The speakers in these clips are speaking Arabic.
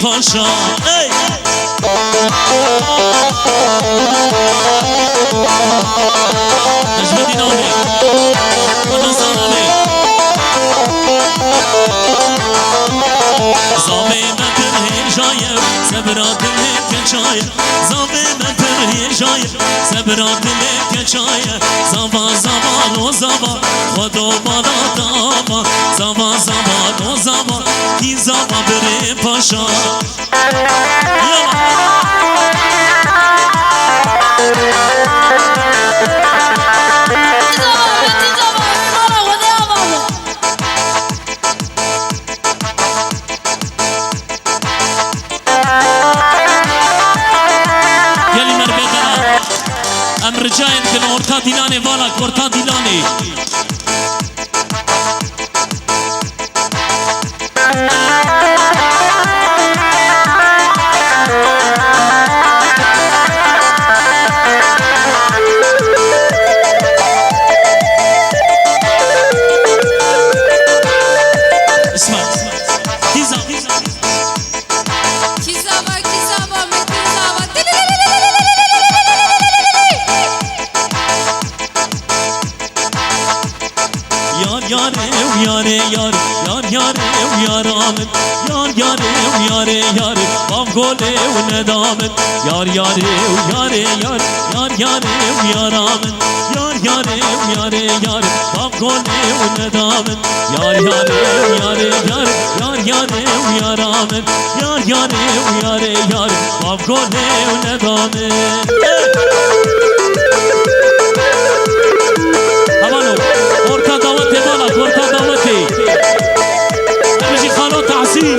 پاشا نجم دینانه ونزانانه زاوی من پر هیجایم سبرا دل کچایم زاوی من پر هیجایم سبرا دل کچایم زاوا زاوا و زاوا خدا بالا داما زاوا زاوا و زاوا کی زاوا بره پاشا رجاين كن اورتا ديلاني والا اورتا ديلاني اسمع كيزا yare yare yar yare yaramet yar yare yare yare bav gole nedamet yar yare yare yare yar yare yaramet yar yare yare yare bav gole nedamet yar yare yare yare yar yare yaramet yar yare yare yare bav gole nedamet Havalo orta davete bala orta davete Amji khalo tahsin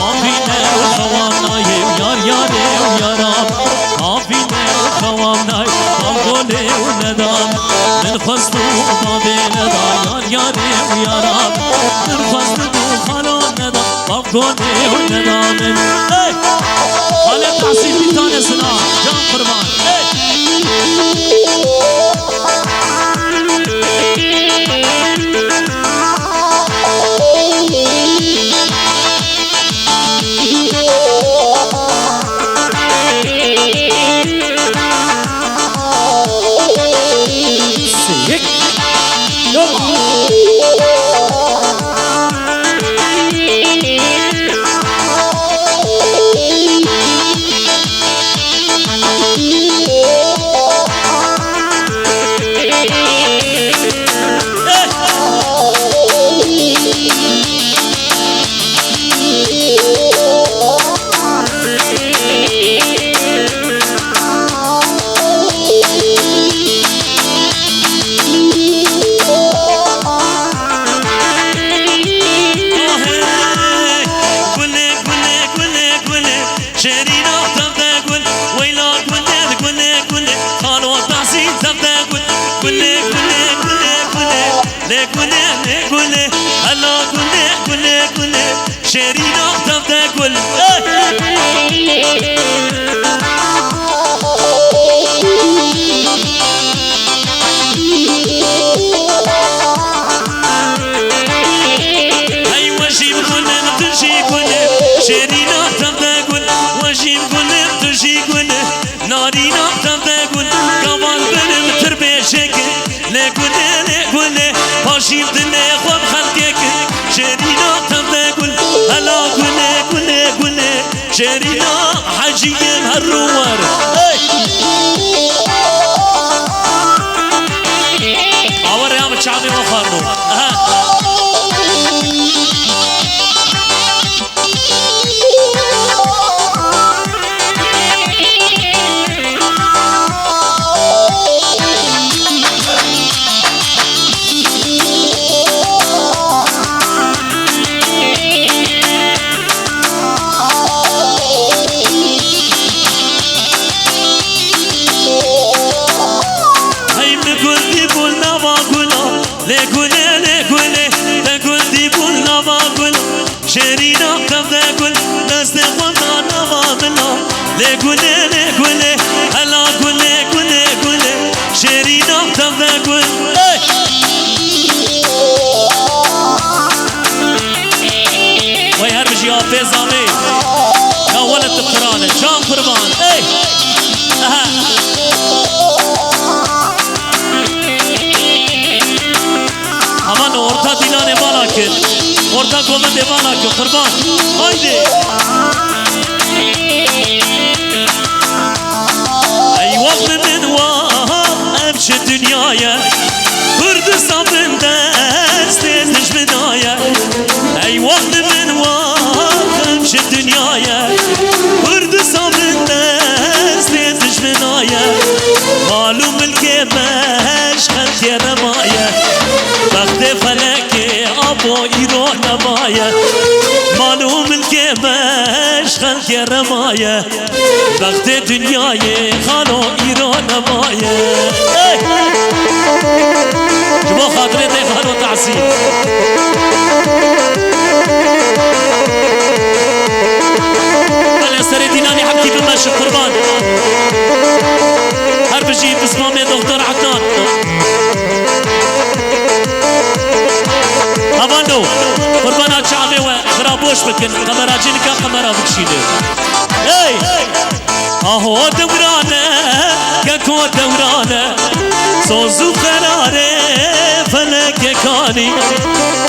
Afine khawam naim yar yar yaram Afine khawam naim Bangole nedam Min khasdu babe neda yar yar yaram Min khasdu khalo neda Bangole nedam Hale tahsin bir tanesine can kurban شرينا حجيم هالروار عور يا متشعبي مخارنو ويا بجي حافظ آمين يا ولد القرآن جام قربان اي aman orta dilane balakın orta komende balakın kurban haydi ey vakti min var emşi dünyaya Kurdistan desteğiz düşmünaya ey vakti min var emşi dünyaya Kurdistan desteğiz düşmünaya malum ülke beş kalk yeremaya وقت فلك ابو ايران نمايه معلوم الكبش خلق رمايه وقت دنياي خانو ايران نمايه جوا خاطري دي خانو تعسيب الاسري ديناني حبتي بمشي قربان هرب جيب اسمامي دكتور عدنان هبانو قربانا شعبي وخرابوش بكن قمراجين كا قمرا بكشيده اي اهو دورانه ككو دورانه سوزو قراره فلك كاني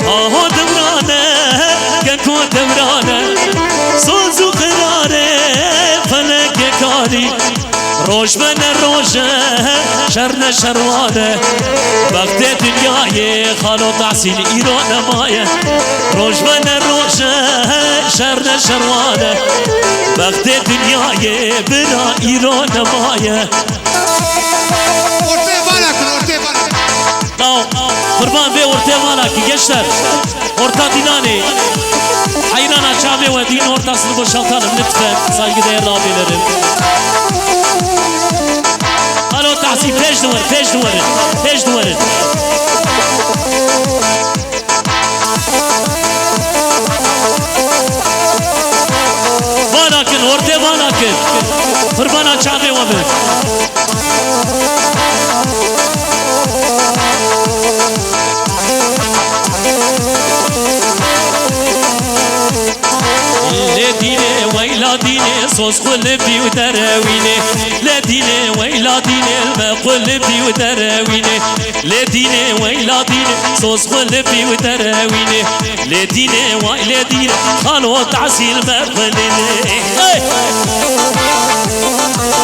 اهو دورانه ككو دورانه سوزو قراره فلك كاني روش من روشه شرنا شروانه وقت دنیای خالو تحسین ایران مایه روش من روشه شرنا شروانه وقت دنیای بنا ایران مایه ortaya bana kır ortaya bana قربان به ortaya bana ki gençler orta dinani hayrana çabe ve din ortasını boşaltalım lütfen saygıdeğer abilerim Alo tahsil peş duvarı Banakın ortaya banakın Kurbana çabe ve bir لديني ويلا ديني صوص قلبي ودراويني لديني ويلا ديني ما قلبي ودراويني لديني ويلا ديني صوص قلبي ودراويني لديني ويلا ديني خانو تعسيل ما قلبي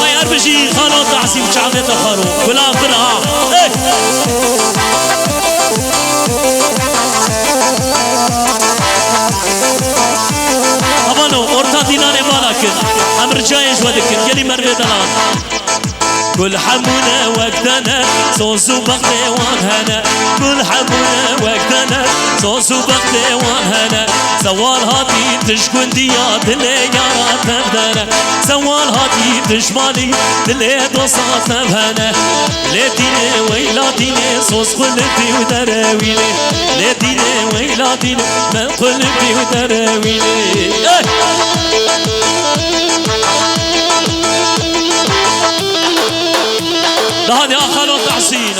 ما يربجي خانو تعسيل شعبي تخارو ولا فرها orta dinane balakın Amr cayış vadikın Geli merve dalan كل حمونا وقتنا صوصو بغدي وانهنا كل حمونا وقتنا صوصو بغدي وانهنا سوال هاتي تشكون ديات اللي يارات نبدنا سوال هاتي تشمالي اللي دوصات نبهنا لديني ويلاتيني صوص قلبي ودراويني لديني ويلاتيني من قلبي ودراويني هذه آخر تحسين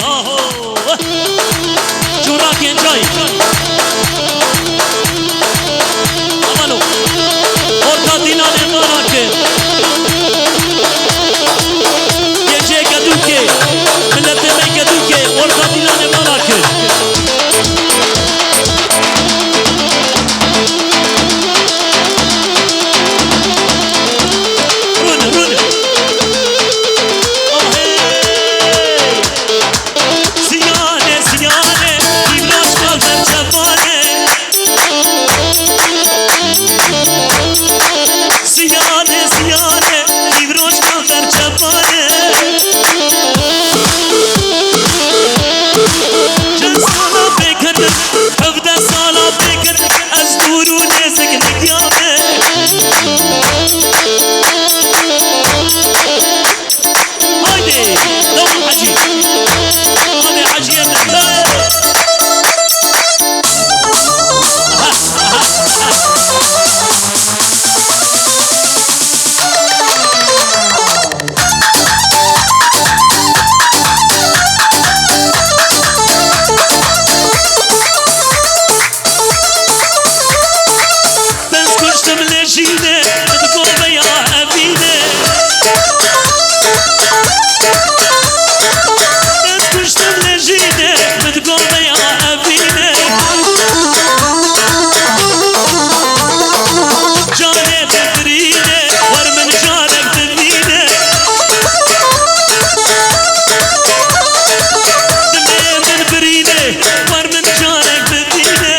جوراك ينجاي عملوا orta dinane marake Gece gaduke milletime gaduke orta dinane marake لجينا تقوم يا أبينا تكشتم لجينا تقوم يا أبينا جاني تدرينا ورمن جانك تدرينا دمين تدرينا ورمن جانك تدرينا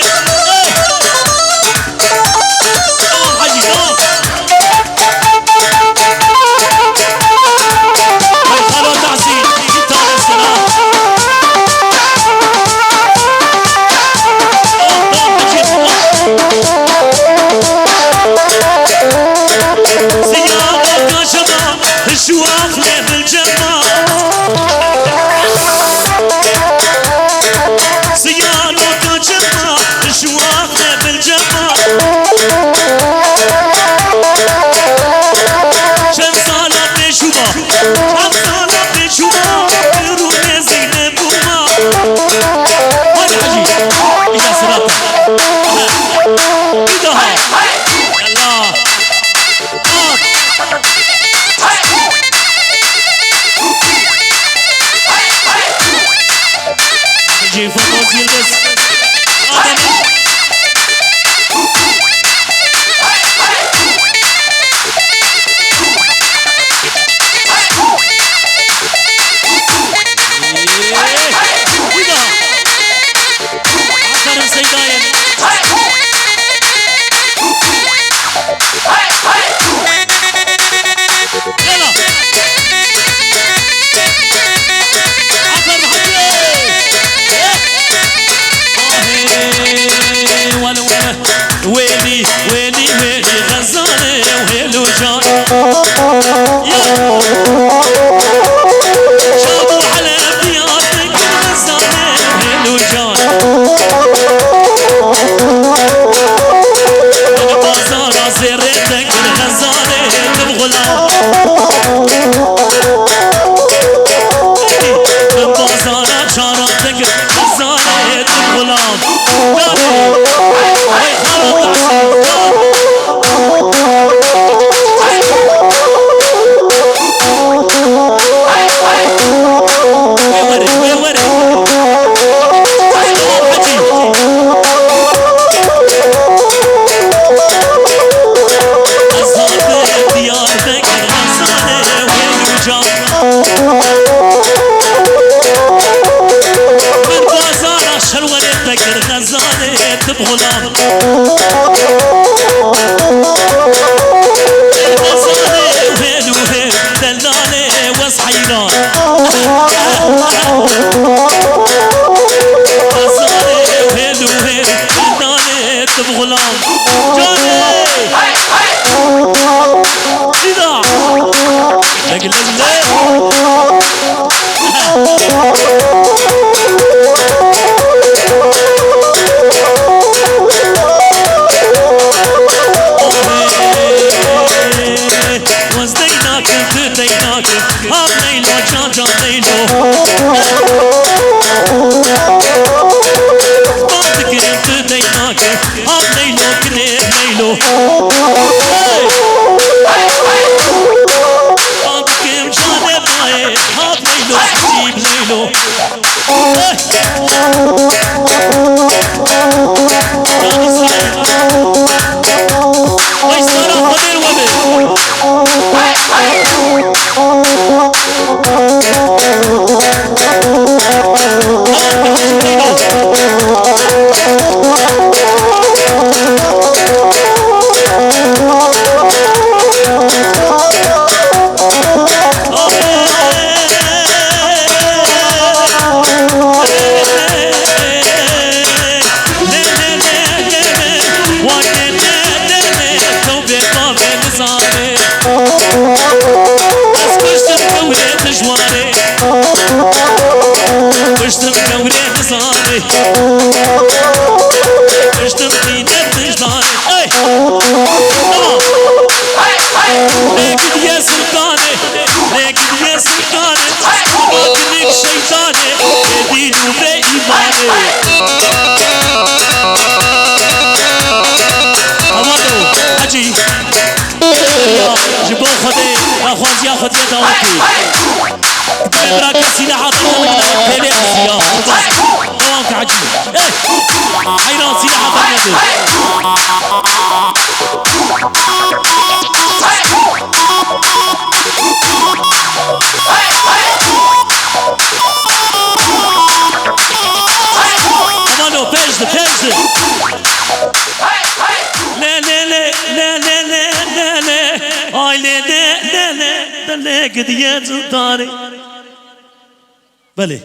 شواخنا بالجمال سيارة جمال شواخنا بالجمال شن صالة بشوبة شن صالة بشوبة يرونا زينب وما هذا عجيب إذا سرطة إذا هاي الله جي فوز يلبس ويلي ويلي ويلي غزالي وهيلو جان شابوا على ديارتك غزالي وهيلو جان البازار زيرتك غزالي تبغلان البازار شارتك غزالي تبغلان غلام الغزالي وهيل وهيل دلالي وصحيران غزالي وهيل وهيل دلالي بغلام جاني سيدا لقل هاب ليلو جان جان ليلو بعد كنت ديناك هاب ليلو كنت ليلو بعد كنت جان باي هاب ليلو جيب ليلو ويسرى خبير وبير Haji داوتي براك سلاحات تلي يا دوامك عجيب حيران سلاحات النادي امانو فجد لا لا لا لا لا لا لا لا اي لا لا لا لا لا قد يا زداري بلي